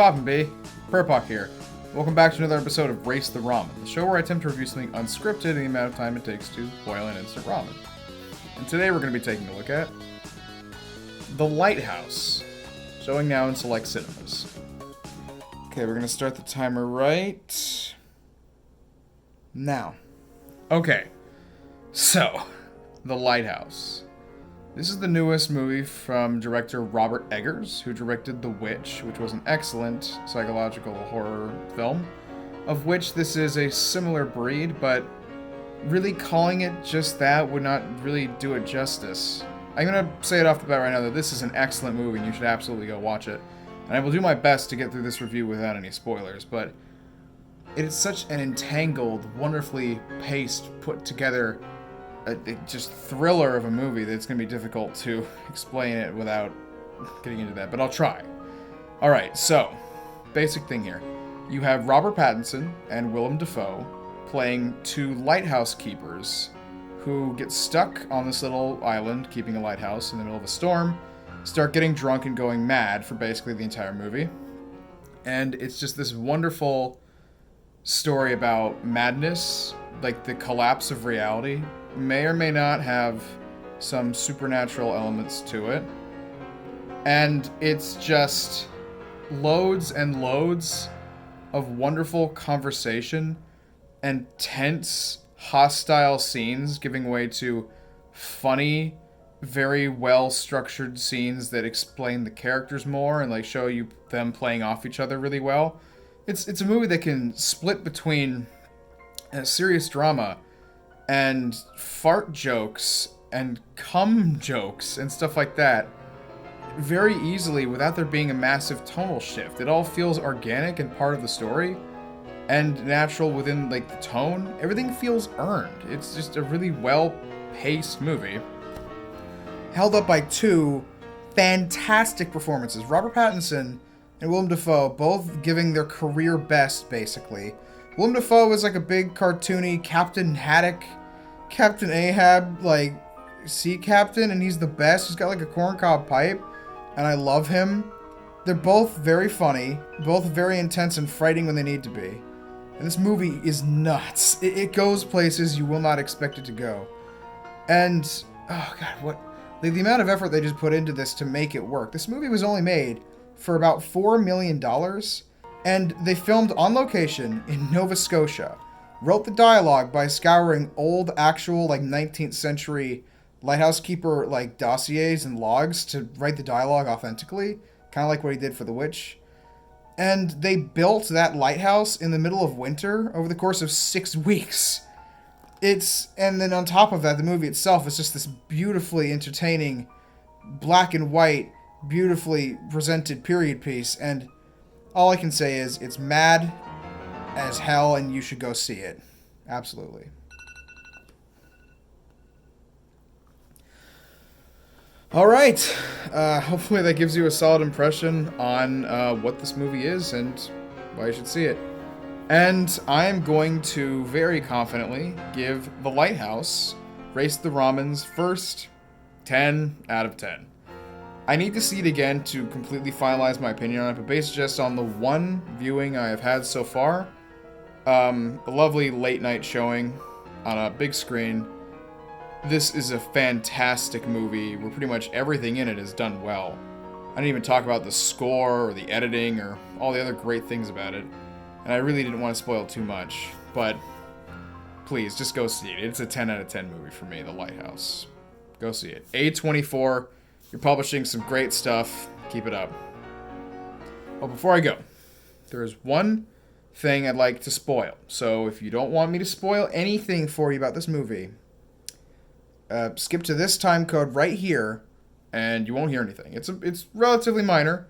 poppin', B? Purpok here. Welcome back to another episode of Race the Ramen, the show where I attempt to review something unscripted in the amount of time it takes to boil an instant ramen. And today we're going to be taking a look at The Lighthouse, showing now in select cinemas. Okay, we're going to start the timer right now. Okay, so, The Lighthouse. This is the newest movie from director Robert Eggers, who directed The Witch, which was an excellent psychological horror film, of which this is a similar breed, but really calling it just that would not really do it justice. I'm going to say it off the bat right now that this is an excellent movie and you should absolutely go watch it. And I will do my best to get through this review without any spoilers, but it is such an entangled, wonderfully paced, put together just thriller of a movie that it's going to be difficult to explain it without getting into that, but I'll try. Alright, so, basic thing here. You have Robert Pattinson and Willem Dafoe playing two lighthouse keepers who get stuck on this little island, keeping a lighthouse in the middle of a storm, start getting drunk and going mad for basically the entire movie. And it's just this wonderful story about madness, like the collapse of reality. May or may not have some supernatural elements to it. And it's just loads and loads of wonderful conversation and tense, hostile scenes giving way to funny, very well-structured scenes that explain the characters more and like show you them playing off each other really well. It's a movie that can split between a serious drama and fart jokes and cum jokes and stuff like that very easily without there being a massive tonal shift. It all feels organic and part of the story and natural within like the tone. Everything feels earned. It's just a really well-paced movie held up by two fantastic performances. Robert Pattinson and Willem Dafoe both giving their career best, basically. Willem Dafoe was like a big cartoony Captain Haddock, Captain Ahab, like, sea captain, and he's the best. He's got like a corncob pipe, and I love him. They're both very funny, both very intense and frightening when they need to be. And this movie is nuts. It goes places you will not expect it to go. And, oh god, what... Like, the amount of effort they just put into this to make it work. This movie was only made for about $4 million, and they filmed on location in Nova Scotia. Wrote the dialogue by scouring old, actual, like, 19th century lighthouse keeper, like, dossiers and logs to write the dialogue authentically. Kind of like what he did for The Witch. And they built that lighthouse in the middle of winter over the course of 6 weeks. And then on top of that, the movie itself is just this beautifully entertaining, black and white, beautifully presented period piece. And all I can say is, it's mad as hell, and you should go see it. Absolutely. Alright, hopefully that gives you a solid impression on what this movie is and why you should see it. And I'm going to very confidently give The Lighthouse Race the Ramen's first 10 out of 10. I need to see it again to completely finalize my opinion on it, but based just on the one viewing I have had so far, a lovely late night showing on a big screen, this is a fantastic movie where pretty much everything in it is done well. I didn't even talk about the score or the editing or all the other great things about it, and I really didn't want to spoil too much, but please, just go see it. It's a 10 out of 10 movie for me, The Lighthouse. Go see it. A24, you're publishing some great stuff. Keep it up. Well, before I go, there is one thing I'd like to spoil. So if you don't want me to spoil anything for you about this movie, skip to this time code right here, and you won't hear anything. It's relatively minor,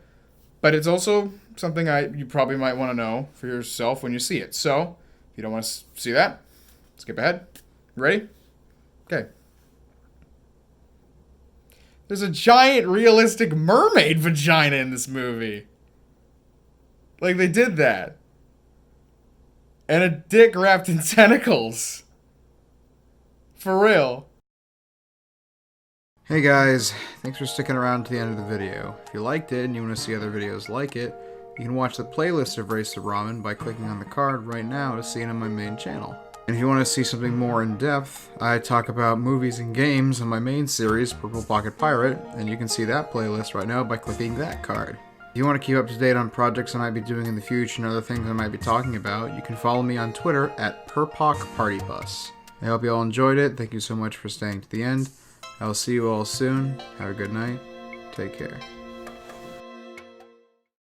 but it's also something you probably might want to know for yourself when you see it. So, if you don't want to see that, skip ahead. Ready? Okay. There's a giant realistic mermaid vagina in this movie. Like, they did that. And a dick wrapped in tentacles. For real. Hey guys, thanks for sticking around to the end of the video. If you liked it and you want to see other videos like it, You can watch the playlist of Race the Ramen by clicking on the card right now to see it on my main channel. And if you want to see something more in depth, I talk about movies and games on my main series, Purple Pocket Pirate, and you can see that playlist right now by clicking that card. If you want to keep up to date on projects I might be doing in the future and other things I might be talking about, you can follow me on Twitter at PurpocPartyBus. I hope you all enjoyed it. Thank you so much for staying to the end. I will see you all soon. Have a good night. Take care.